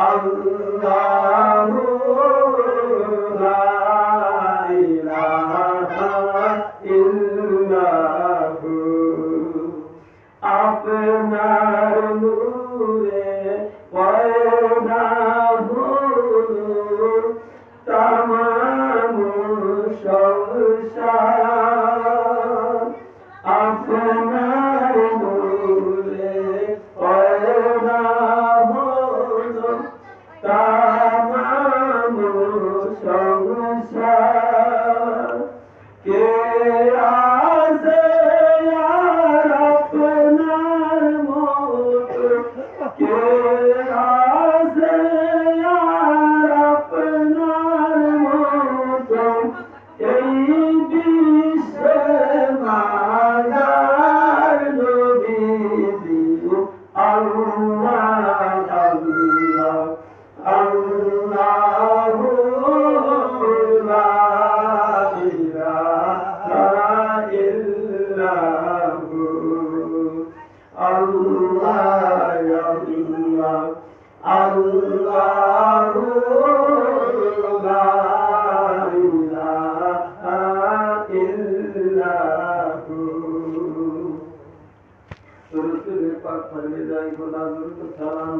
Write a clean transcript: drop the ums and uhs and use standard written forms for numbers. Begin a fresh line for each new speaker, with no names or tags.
আল্লাহু লা ইলাহা ইল্লাহু আপনার নূরে পয়দা হলো তামাম সংসার আপনার নূরে পয়দা হলো তামাম সংসার কে আছে আর আপনার মতো কে আছে আর আপনার মতো এই বিশ্বে মাদার নবীজি আল্লাহ আল্লাহ আল্লাহু লা ইলাহা ইল্লাহু আল্লাহ আল্লাহ আল্লাহু লা ইলাহা ইল্লাহু সুরতুল পাক ফরমে যায় খোদা দুরুদ সালাম